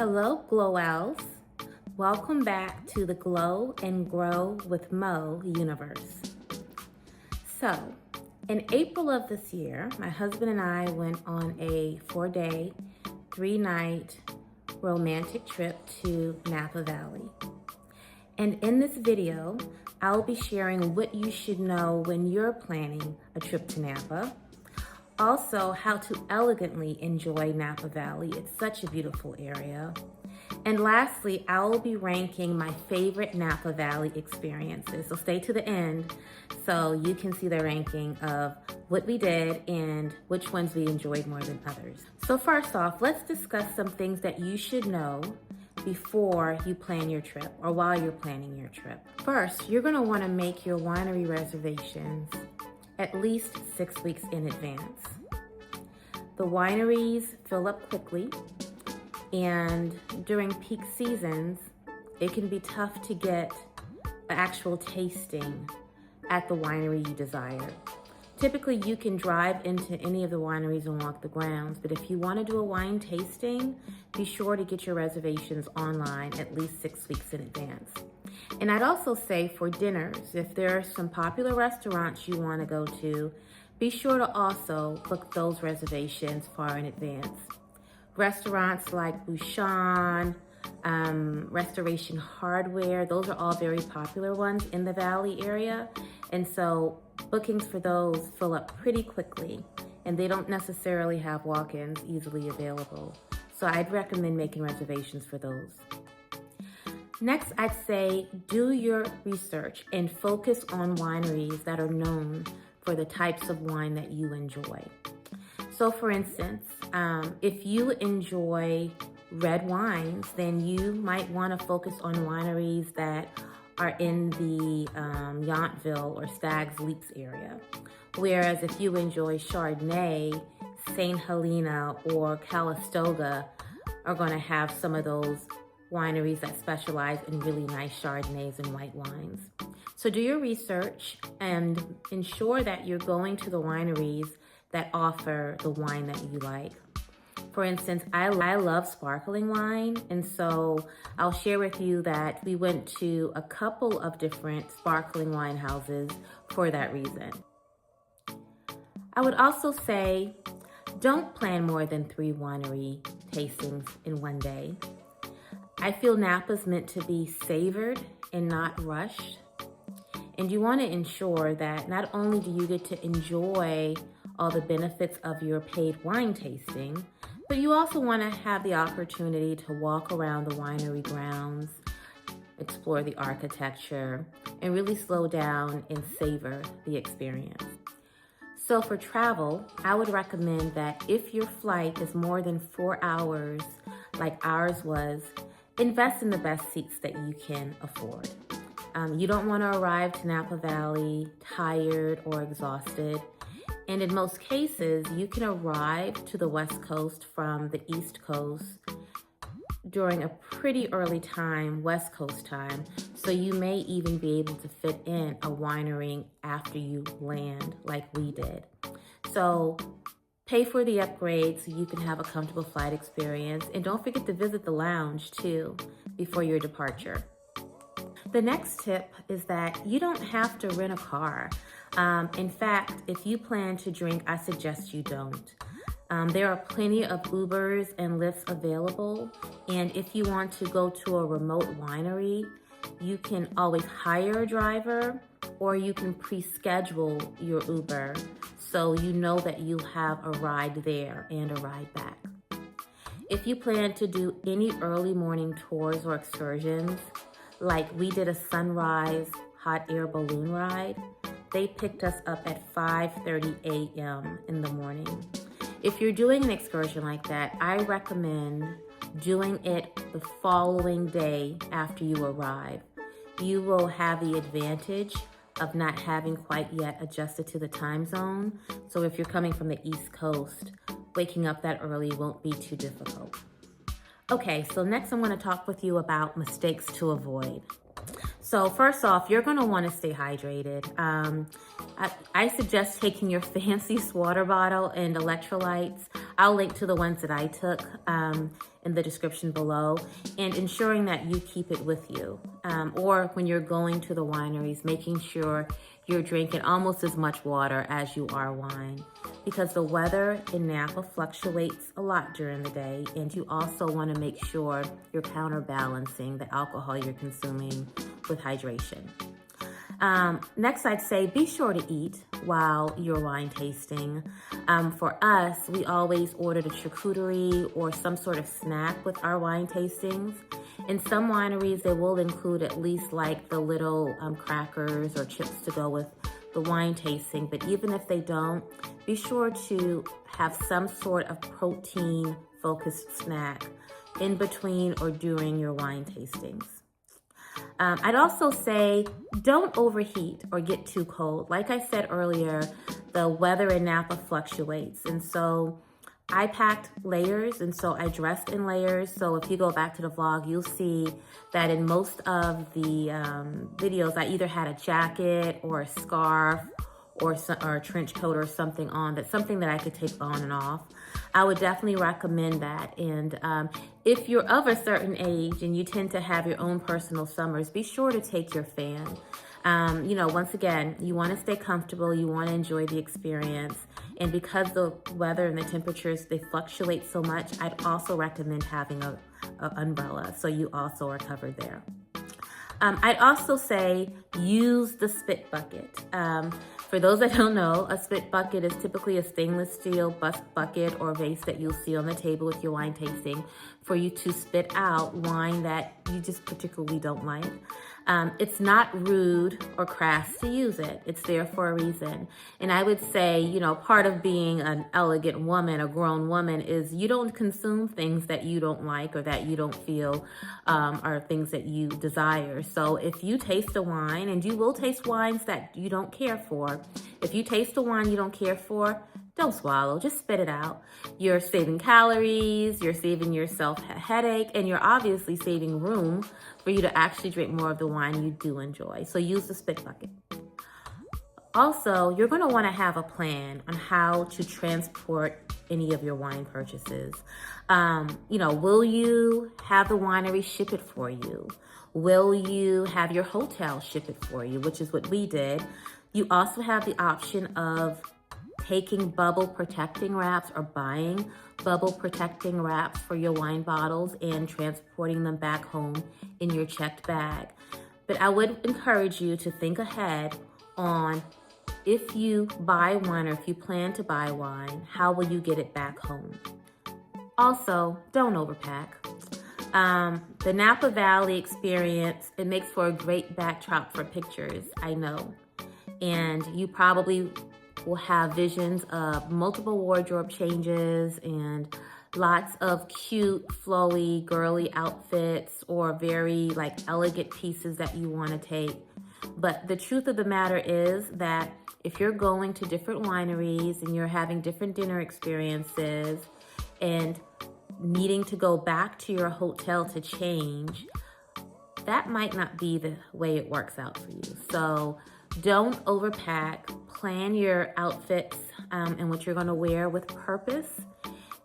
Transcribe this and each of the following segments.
Hello, Glow Owls. Welcome back to the Glow and Grow with Mo universe. So, in April of this year, my husband and I went on a 4-day, 3-night romantic trip to Napa Valley. And in this video, I'll be sharing what you should know when you're planning a trip to Napa. Also, how to elegantly enjoy Napa Valley. It's such a beautiful area. And lastly, I will be ranking my favorite Napa Valley experiences. So stay to the end so you can see the ranking of what we did and which ones we enjoyed more than others. So first off, let's discuss some things that you should know before you plan your trip or while you're planning your trip. First, you're gonna wanna make your winery reservations at least 6 weeks in advance. The wineries fill up quickly, and during peak seasons, it can be tough to get an actual tasting at the winery you desire. Typically, you can drive into any of the wineries and walk the grounds, but if you want to do a wine tasting, be sure to get your reservations online at least 6 weeks in advance. And I'd also say for dinners, if there are some popular restaurants you want to go to, be sure to also book those reservations far in advance. Restaurants like Bouchon, Restoration Hardware, those are all very popular ones in the Valley area. And so bookings for those fill up pretty quickly, and they don't necessarily have walk-ins easily available. So I'd recommend making reservations for those. Next, I'd say do your research and focus on wineries that are known for the types of wine that you enjoy. So for instance, if you enjoy red wines, then you might want to focus on wineries that are in the Yountville or Stag's Leaps area. Whereas if you enjoy Chardonnay, St. Helena or Calistoga are going to have some of those wineries that specialize in really nice Chardonnays and white wines. So do your research and ensure that you're going to the wineries that offer the wine that you like. For instance, I love sparkling wine, and so I'll share with you that we went to a couple of different sparkling wine houses for that reason. I would also say, don't plan more than 3 winery tastings in one day. I feel Napa's meant to be savored and not rushed. And you want to ensure that not only do you get to enjoy all the benefits of your paid wine tasting, but you also want to have the opportunity to walk around the winery grounds, explore the architecture, and really slow down and savor the experience. So for travel, I would recommend that if your flight is more than 4 hours, like ours was, invest in the best seats that you can afford. You don't want to arrive to Napa Valley tired or exhausted. And in most cases, you can arrive to the West Coast from the East Coast during a pretty early time, West Coast time. So you may even be able to fit in a winery after you land like we did. So pay for the upgrade so you can have a comfortable flight experience. And don't forget to visit the lounge too before your departure. The next tip is that you don't have to rent a car. In fact, if you plan to drink, I suggest you don't. There are plenty of Ubers and Lyfts available. And if you want to go to a remote winery, you can always hire a driver or you can pre-schedule your Uber so you know that you have a ride there and a ride back. If you plan to do any early morning tours or excursions, like we did a sunrise hot air balloon ride, they picked us up at 5:30 a.m. in the morning. If you're doing an excursion like that, I recommend doing it the following day after you arrive. You will have the advantage of not having quite yet adjusted to the time zone. So if you're coming from the East Coast, waking up that early won't be too difficult. Okay, so next I'm going to talk with you about mistakes to avoid. So first off, you're going to want to stay hydrated. I suggest taking your fancy water bottle and electrolytes. I'll link to the ones that I took in the description below, and ensuring that you keep it with you. Or when you're going to the wineries, making sure you're drinking almost as much water as you are wine, because the weather in Napa fluctuates a lot during the day, and you also want to make sure you're counterbalancing the alcohol you're consuming with hydration. Next, I'd say be sure to eat while you're wine tasting. For us, we always ordered a charcuterie or some sort of snack with our wine tastings. In some wineries, they will include at least like the little crackers or chips to go with the wine tasting. But even if they don't, be sure to have some sort of protein-focused snack in between or during your wine tastings. I'd also say don't overheat or get too cold. Like I said earlier, the weather in Napa fluctuates. And so I packed layers, and so I dressed in layers. So if you go back to the vlog, you'll see that in most of the videos, I either had a jacket or a scarf or a trench coat or something on, that's something that I could take on and off. I would definitely recommend that. And if you're of a certain age and you tend to have your own personal summers, be sure to take your fan. You know, once again, you want to stay comfortable, you want to enjoy the experience. And because the weather and the temperatures, they fluctuate so much, I'd also recommend having an umbrella, so you also are covered there. I'd also say use the spit bucket. For those that don't know, a spit bucket is typically a stainless steel bucket or vase that you'll see on the table with your wine tasting for you to spit out wine that you just particularly don't like. It's not rude or crass to use it. It's there for a reason. And I would say, you know, part of being an elegant woman, a grown woman, is you don't consume things that you don't like or that you don't feel are things that you desire. So if you taste a wine, and you will taste wines that you don't care for, if you taste a wine you don't care for, don't swallow, just spit it out. You're saving calories, you're saving yourself a headache, and you're obviously saving room for you to actually drink more of the wine you do enjoy. So use the spit bucket. Also, you're going to want to have a plan on how to transport any of your wine purchases. You know, will you have the winery ship it for you? Will you have your hotel ship it for you, which is what we did? You also have the option of taking bubble protecting wraps or buying bubble protecting wraps for your wine bottles and transporting them back home in your checked bag. But I would encourage you to think ahead on, if you buy wine or if you plan to buy wine, how will you get it back home? Also, don't overpack. The Napa Valley experience, it makes for a great backdrop for pictures, I know. And you probably will have visions of multiple wardrobe changes and lots of cute, flowy, girly outfits or very like elegant pieces that you want to take. But the truth of the matter is that if you're going to different wineries and you're having different dinner experiences and needing to go back to your hotel to change, that might not be the way it works out for you. So don't overpack. Plan your outfits and what you're going to wear with purpose,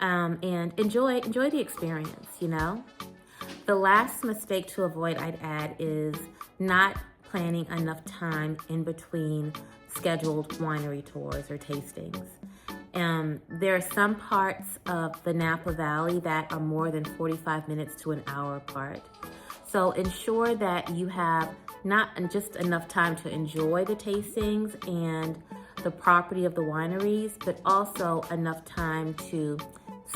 and enjoy the experience, you know? The last mistake to avoid, I'd add, is not planning enough time in between scheduled winery tours or tastings. There are some parts of the Napa Valley that are more than 45 minutes to an hour apart. So ensure that you have not just enough time to enjoy the tastings and the property of the wineries, but also enough time to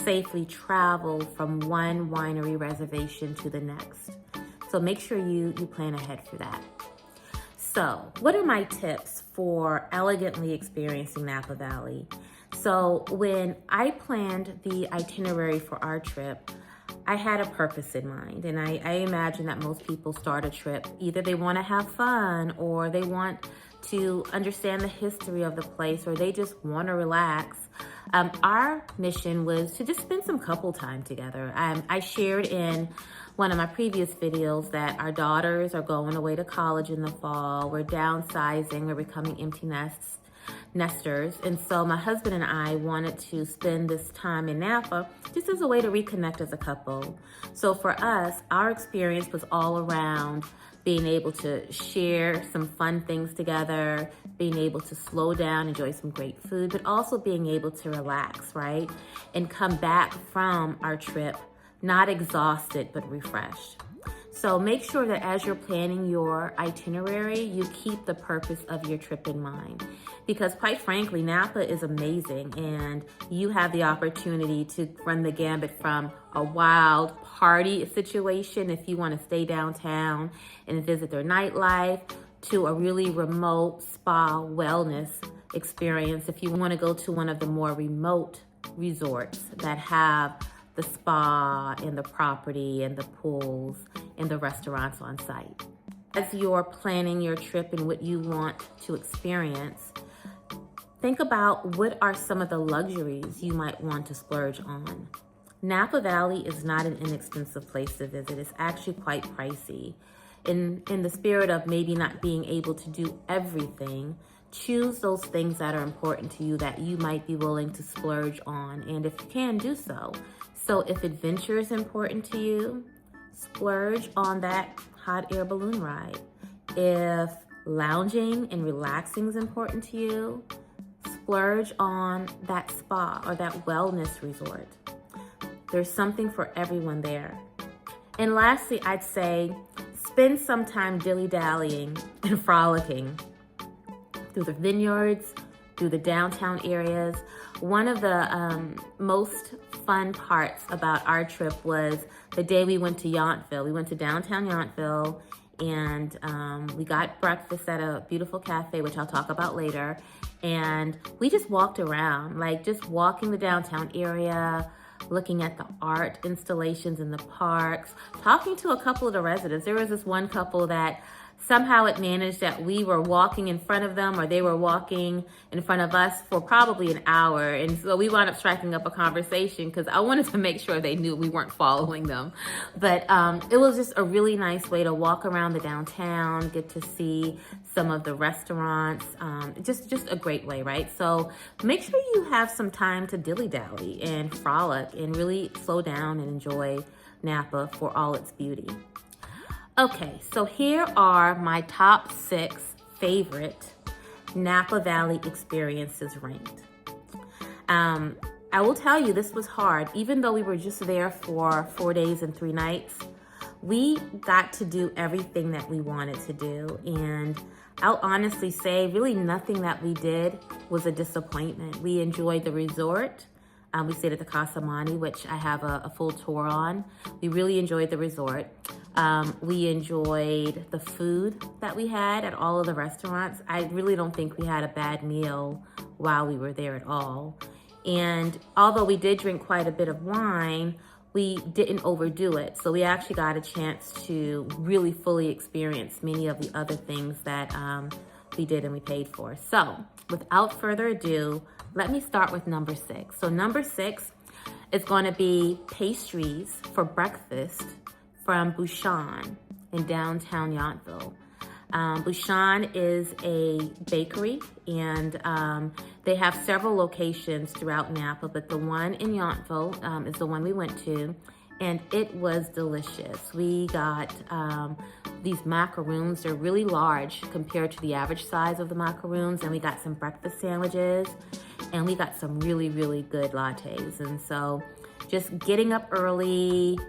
safely travel from one winery reservation to the next. So make sure you plan ahead for that. So what are my tips for elegantly experiencing Napa Valley? So when I planned the itinerary for our trip, I had a purpose in mind, and I imagine that most people start a trip, either they want to have fun or they want to understand the history of the place or they just want to relax. Our mission was to just spend some couple time together. I shared in one of my previous videos that our daughters are going away to college in the fall. We're downsizing, we're becoming empty nests. nesters. And so my husband and I wanted to spend this time in Napa just as a way to reconnect as a couple. So for us, our experience was all around being able to share some fun things together, being able to slow down, enjoy some great food, but also being able to relax, right? And come back from our trip, not exhausted, but refreshed. So make sure that as you're planning your itinerary, you keep the purpose of your trip in mind. Because quite frankly, Napa is amazing, and you have the opportunity to run the gambit from a wild party situation if you want to stay downtown and visit their nightlife, to a really remote spa wellness experience if you want to go to one of the more remote resorts that have the spa and the property and the pools and the restaurants on site. As you're planning your trip and what you want to experience, think about what are some of the luxuries you might want to splurge on. Napa Valley is not an inexpensive place to visit. It's actually quite pricey. In the spirit of maybe not being able to do everything, choose those things that are important to you that you might be willing to splurge on, and if you can, do so. So if adventure is important to you, splurge on that hot air balloon ride. If lounging and relaxing is important to you, splurge on that spa or that wellness resort. There's something for everyone there. And lastly, I'd say spend some time dilly-dallying and frolicking through the vineyards, through the downtown areas. One of the most fun parts about our trip was the day we went to Yountville. We went to downtown Yountville, and we got breakfast at a beautiful cafe, which I'll talk about later. And we just walked around, like just walking the downtown area, looking at the art installations in the parks, talking to a couple of the residents. There was this one couple that somehow it managed that we were walking in front of them, or they were walking in front of us for probably an hour. And so we wound up striking up a conversation because I wanted to make sure they knew we weren't following them. But it was just a really nice way to walk around the downtown, get to see some of the restaurants, just a great way, right? So make sure you have some time to dilly-dally and frolic and really slow down and enjoy Napa for all its beauty. Okay, so here are my top 6 favorite Napa Valley experiences ranked. I will tell you, this was hard. Even though we were just there for 4 days and 3 nights, we got to do everything that we wanted to do. And I'll honestly say, really nothing that we did was a disappointment. We enjoyed the resort. We stayed at the Casa Monte, which I have a full tour on. We really enjoyed the resort. We enjoyed the food that we had at all of the restaurants. I really don't think we had a bad meal while we were there at all. And although we did drink quite a bit of wine, we didn't overdo it. So we actually got a chance to really fully experience many of the other things that we did and we paid for. So without further ado, let me start with number 6. So number 6 is going to be pastries for breakfast from Bouchon in downtown Yountville. Bouchon is a bakery, and they have several locations throughout Napa, but the one in Yountville is the one we went to, and it was delicious. We got these macaroons. They're really large compared to the average size of the macaroons, and we got some breakfast sandwiches, and we got some really, really good lattes. And so just getting up early,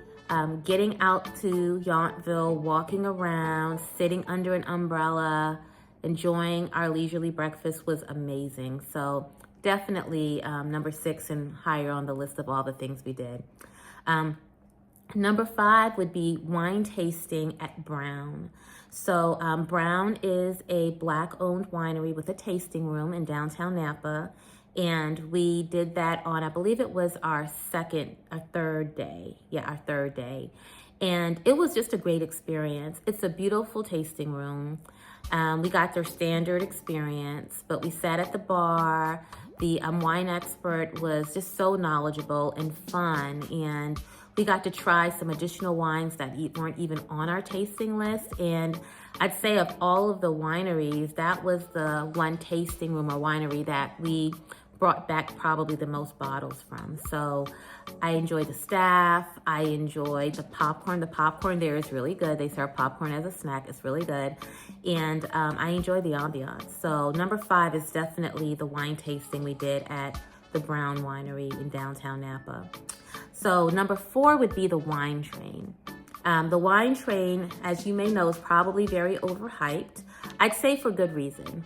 getting out to Yountville, walking around, sitting under an umbrella, enjoying our leisurely breakfast was amazing. So definitely number 6 and higher on the list of all the things we did. Number 5 would be wine tasting at Brown. So Brown is a Black-owned winery with a tasting room in downtown Napa. And we did that on, I believe it was our third day. Yeah, our third day. And it was just a great experience. It's a beautiful tasting room. We got their standard experience, but we sat at the bar, The wine expert was just so knowledgeable and fun, and we got to try some additional wines that weren't even on our tasting list. And I'd say of all of the wineries, that was the one tasting room or winery that we brought back probably the most bottles from. So I enjoyed the staff. I enjoyed the popcorn. The popcorn there is really good. They serve popcorn as a snack. It's really good. And I enjoyed the ambiance. So number 5 is definitely the wine tasting we did at the Brown Winery in downtown Napa. So number 4 would be the wine train. The wine train, as you may know, is probably very overhyped. I'd say for good reason.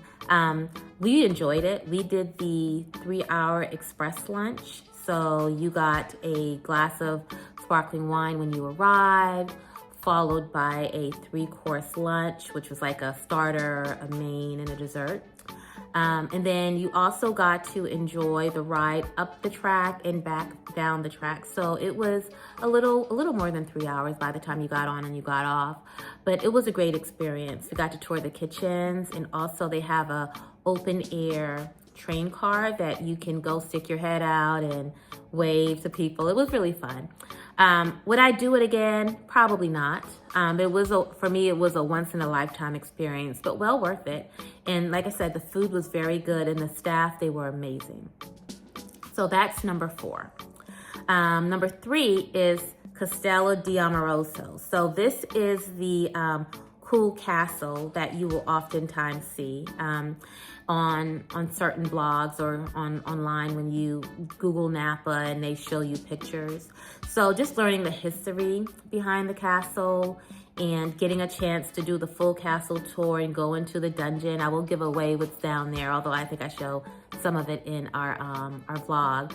We enjoyed it. We did the 3-hour express lunch. So you got a glass of sparkling wine when you arrived, followed by a 3-course lunch, which was like a starter, a main, and a dessert. And then you also got to enjoy the ride up the track and back down the track. So it was a little more than 3 hours by the time you got on and you got off. But it was a great experience. We got to tour the kitchens, and also they have a open air train car that you can go stick your head out and wave to people. It was really fun. Would I do it again? Probably not. For me, it was a once in a lifetime experience, but well worth it. And like I said, the food was very good, and the staff, they were amazing. So that's number 4. Number 3 is Castello di Amoroso. So this is the cool castle that you will oftentimes see on certain blogs or online when you Google Napa and they show you pictures. So just learning the history behind the castle and getting a chance to do the full castle tour and go into the dungeon. I will give away what's down there, although I think I show some of it in our vlog.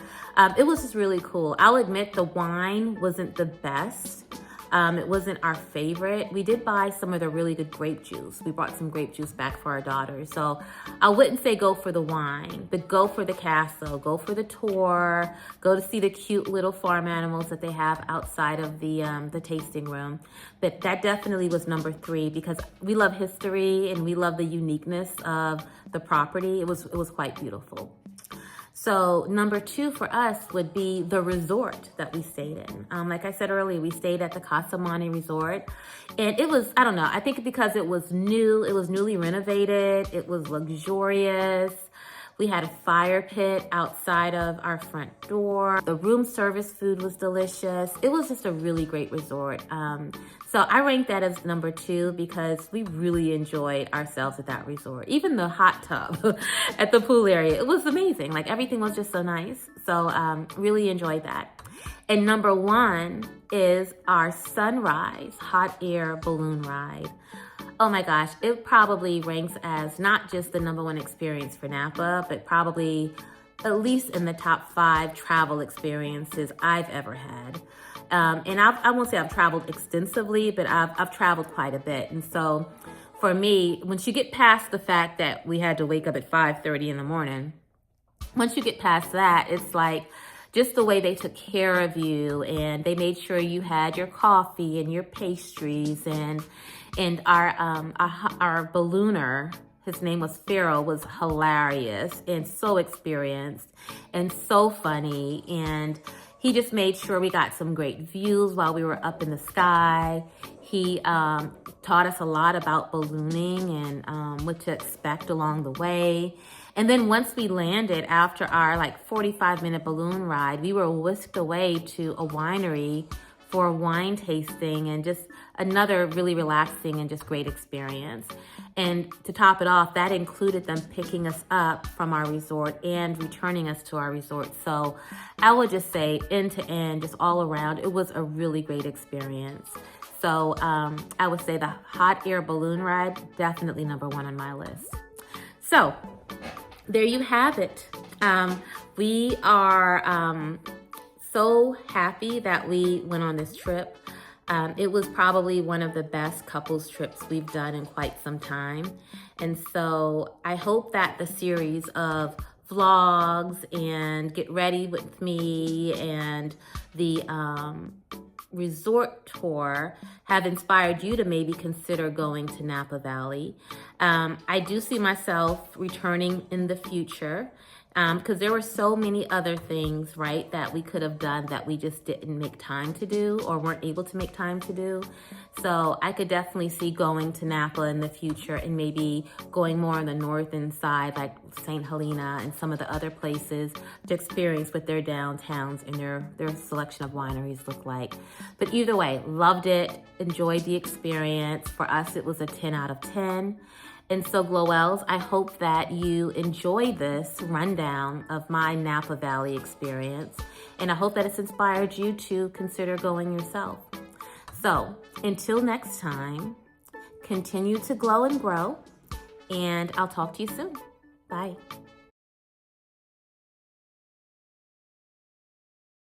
It was just really cool. I'll admit the wine wasn't the best. It wasn't our favorite. We did buy some of the really good grape juice. We brought some grape juice back for our daughter. So I wouldn't say go for the wine, but go for the castle, go for the tour, go to see the cute little farm animals that they have outside of the tasting room. But that definitely was number 3 because we love history and we love the uniqueness of the property. It was quite beautiful. So number 2 for us would be the resort that we stayed in. Like I said earlier, we stayed at the Casa Monte Resort, and it was, I don't know, I think because it was new, it was newly renovated, it was luxurious. We had a fire pit outside of our front door. The room service food was delicious. It was just a really great resort. So I rank that as number 2 because we really enjoyed ourselves at that resort. Even the hot tub at the pool area, it was amazing. Like everything was just so nice. So really enjoyed that. And number 1 is our sunrise hot air balloon ride. Oh my gosh, it probably ranks as not just the number 1 experience for Napa, but probably at least in the top 5 travel experiences I've ever had. And I won't say I've traveled extensively, but I've traveled quite a bit. And so for me, once you get past the fact that we had to wake up at 5:30 in the morning, once you get past that, it's like just the way they took care of you, and they made sure you had your coffee and your pastries, and our ballooner, his name was Pharaoh, was hilarious and so experienced and so funny, and he just made sure we got some great views while we were up in the sky. He taught us a lot about ballooning and what to expect along the way. And then once we landed, after our 45-minute balloon ride, we were whisked away to a winery for a wine tasting and just another really relaxing and just great experience. And to top it off, that included them picking us up from our resort and returning us to our resort. So I would just say end to end, just all around, it was a really great experience. So I would say the hot air balloon ride, definitely number 1 on my list. So there you have it. We are so happy that we went on this trip. It was probably one of the best couples trips we've done in quite some time. And so I hope that the series of vlogs and Get Ready With Me and the resort tour have inspired you to maybe consider going to Napa Valley. I do see myself returning in the future. because there were so many other things, right, that we could have done that we just didn't make time to do or weren't able to make time to do. So I could definitely see going to Napa in the future and maybe going more on the northern side, like St. Helena and some of the other places to experience what their downtowns and their selection of wineries look like. But either way, loved it, enjoyed the experience. For us, it was a 10 out of 10. And so, Glowells, I hope that you enjoy this rundown of my Napa Valley experience. And I hope that it's inspired you to consider going yourself. So, until next time, continue to glow and grow. And I'll talk to you soon. Bye.